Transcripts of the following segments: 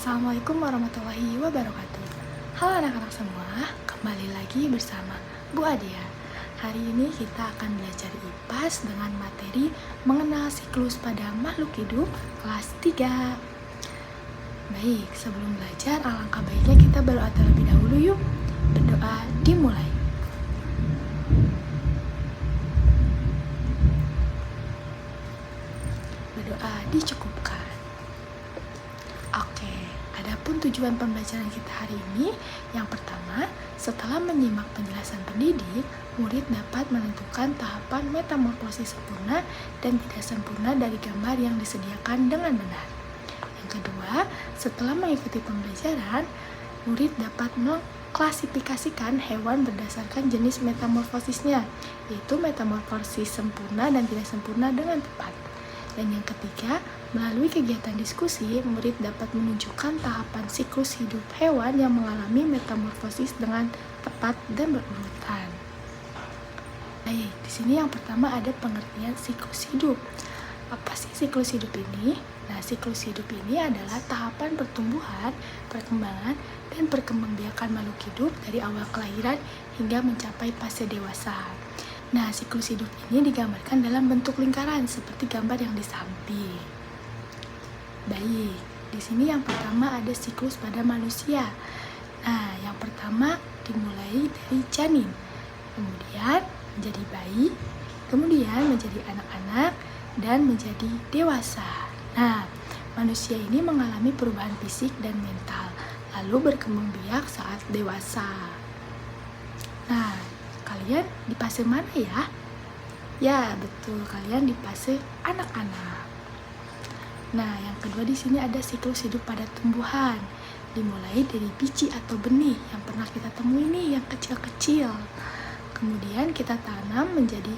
Assalamualaikum warahmatullahi wabarakatuh. Halo anak-anak semua, kembali lagi bersama Bu Adia. Hari ini kita akan belajar IPAS dengan materi mengenal siklus pada makhluk hidup kelas 3. Baik, sebelum belajar alangkah baiknya kita berdoa terlebih dahulu yuk. Berdoa dimulai. Berdoa dicukupkan. Adapun tujuan pembelajaran kita hari ini, yang pertama, setelah menyimak penjelasan pendidik, murid dapat menentukan tahapan metamorfosis sempurna dan tidak sempurna dari gambar yang disediakan dengan benar. Yang kedua, setelah mengikuti pembelajaran, murid dapat mengklasifikasikan hewan berdasarkan jenis metamorfosisnya, yaitu metamorfosis sempurna dan tidak sempurna dengan tepat. Dan yang ketiga, melalui kegiatan diskusi, murid dapat menunjukkan tahapan siklus hidup hewan yang mengalami metamorfosis dengan tepat dan berurutan. Baik, di sini yang pertama ada pengertian siklus hidup. Apa sih siklus hidup ini? Nah, siklus hidup ini adalah tahapan pertumbuhan, perkembangan, dan perkembangbiakan makhluk hidup dari awal kelahiran hingga mencapai fase dewasa. Nah, siklus hidup ini digambarkan dalam bentuk lingkaran seperti gambar yang di samping. Baik, di sini yang pertama ada siklus pada manusia. Nah, yang pertama dimulai dari janin, kemudian menjadi bayi, kemudian menjadi anak-anak, dan menjadi dewasa. Nah, manusia ini mengalami perubahan fisik dan mental, lalu berkembang biak saat dewasa. Nah, kalian di fase mana ya? Ya, betul, kalian di fase anak-anak. Nah, yang kedua di sini ada siklus hidup pada tumbuhan. Dimulai dari biji atau benih yang pernah kita temui nih, yang kecil-kecil. Kemudian kita tanam menjadi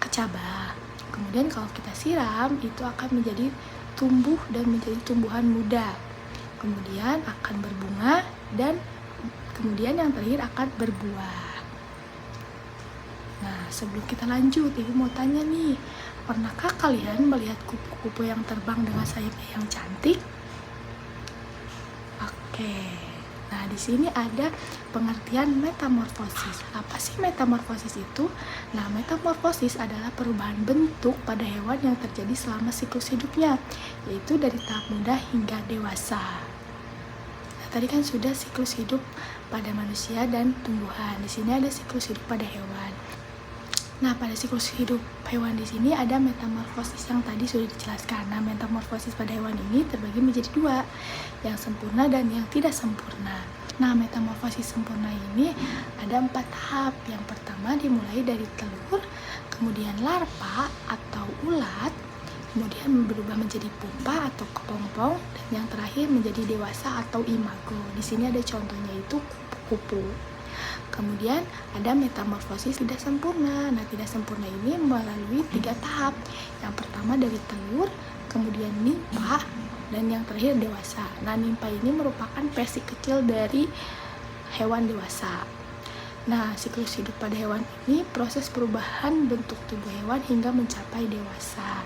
kecabah. Kemudian kalau kita siram, itu akan menjadi tumbuh dan menjadi tumbuhan muda. Kemudian akan berbunga dan kemudian yang terakhir akan berbuah. Nah, sebelum kita lanjut, Ibu mau tanya nih, pernahkah kalian melihat kupu-kupu yang terbang dengan sayapnya yang cantik? Oke, nah di sini ada pengertian metamorfosis. Apa sih metamorfosis itu? Nah, metamorfosis adalah perubahan bentuk pada hewan yang terjadi selama siklus hidupnya, yaitu dari tahap muda hingga dewasa. Nah, tadi kan sudah siklus hidup pada manusia dan tumbuhan. Di sini ada siklus hidup pada hewan. Nah, pada siklus hidup hewan di sini ada metamorfosis yang tadi sudah dijelaskan. Nah, metamorfosis pada hewan ini terbagi menjadi dua, yang sempurna dan yang tidak sempurna. Nah, metamorfosis sempurna ini ada 4 tahap. Yang pertama dimulai dari telur, kemudian larva atau ulat, kemudian berubah menjadi pupa atau kepompong, dan yang terakhir menjadi dewasa atau imago. Di sini ada contohnya itu kupu-kupu. Kemudian ada metamorfosis tidak sempurna. Nah, tidak sempurna ini melalui 3 tahap. Yang pertama dari telur, kemudian nimpa, dan yang terakhir dewasa. Nah, nimpa ini merupakan versi kecil dari hewan dewasa. Nah, siklus hidup pada hewan ini proses perubahan bentuk tubuh hewan hingga mencapai dewasa.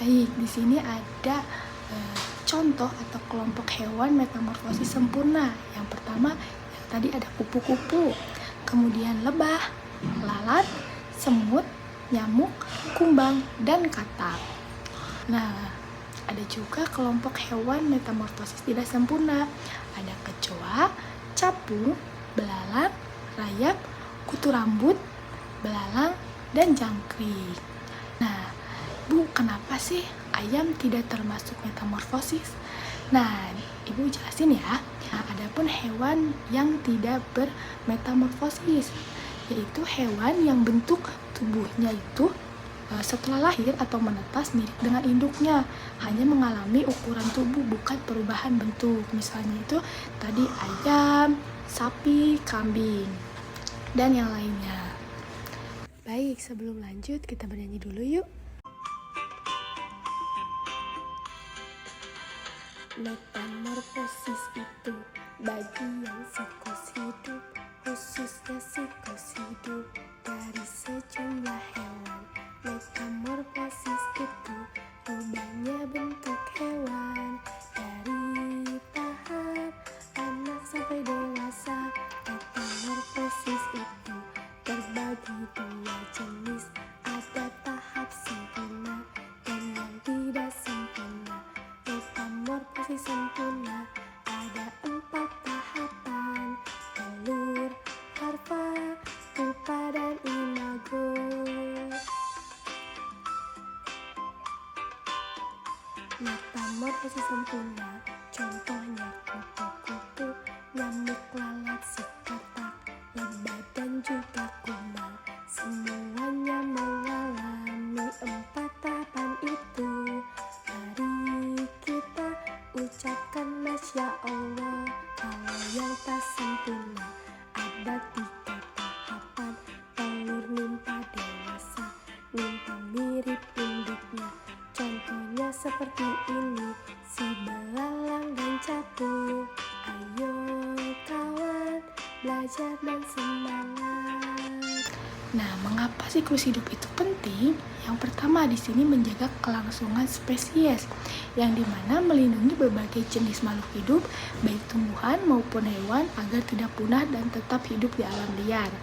Baik, di sini ada contoh atau kelompok hewan metamorfosis sempurna. Yang pertama tadi ada kupu-kupu, kemudian lebah, lalat, semut, nyamuk, kumbang, dan katak. Nah, ada juga kelompok hewan metamorfosis tidak sempurna. Ada kecoa, capung, belalang, rayap, kutu rambut, belalang, dan jangkrik. Nah, Bu, kenapa sih ayam tidak termasuk metamorfosis? Nah, Ibu jelasin ya. Nah, adapun hewan yang tidak bermetamorfosis, yaitu hewan yang bentuk tubuhnya itu setelah lahir atau menetas mirip dengan induknya, hanya mengalami ukuran tubuh bukan perubahan bentuk. Misalnya itu tadi ayam, sapi, kambing, dan yang lainnya. Baik, sebelum lanjut kita bernyanyi dulu yuk. Metamorfosis itu bagian siklus hidup, khususnya siklus hidup dari sejumlah hewan. Metamorfosis itu rubahnya bentuk hewan Metamorfosis sempurna, contohnya kupu-kupu, nyamuk, lalat, si katak, lebah dan juga kumbang. Semuanya mengalami 4 tahapan itu. Mari kita ucapkan Masya Allah. Kalau yang tak sempurna ada 3 tahapan. Telur nimpa dewasa, nimpa mirip induknya. Contohnya seperti ini, si belalang dan capung. Ayo kawan, belajar dan semangat. Nah, mengapa siklus hidup itu penting? Yang pertama di sini menjaga kelangsungan spesies, yang dimana melindungi berbagai jenis makhluk hidup, baik tumbuhan maupun hewan, agar tidak punah dan tetap hidup di alam liar.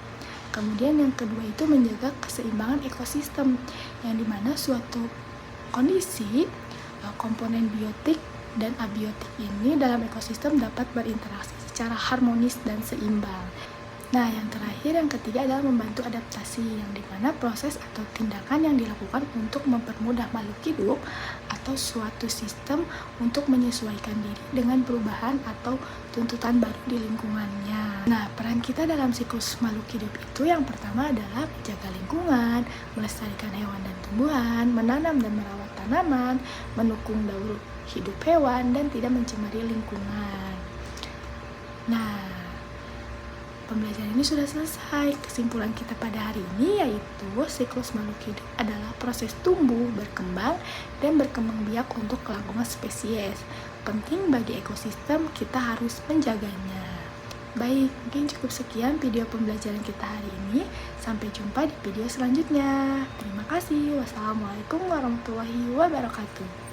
Kemudian yang kedua itu menjaga keseimbangan ekosistem, yang dimana suatu kondisi komponen biotik dan abiotik ini dalam ekosistem dapat berinteraksi secara harmonis dan seimbang. Nah, yang terakhir, yang ketiga adalah membantu adaptasi, yang dimana proses atau tindakan yang dilakukan untuk mempermudah makhluk hidup atau suatu sistem untuk menyesuaikan diri dengan perubahan atau tuntutan baru di lingkungannya. Nah, peran kita dalam siklus makhluk hidup itu yang pertama adalah menjaga lingkungan, melestarikan hewan dan tumbuhan, menanam dan merawat tanaman, mendukung daur hidup hewan, dan tidak mencemari lingkungan. Nah, pembelajaran ini sudah selesai. Kesimpulan kita pada hari ini yaitu siklus makhluk hidup adalah proses tumbuh, berkembang, dan berkembang biak untuk kelangsungan spesies. Penting bagi ekosistem, kita harus menjaganya. Baik, mungkin cukup sekian video pembelajaran kita hari ini. Sampai jumpa di video selanjutnya. Terima kasih. Wassalamualaikum warahmatullahi wabarakatuh.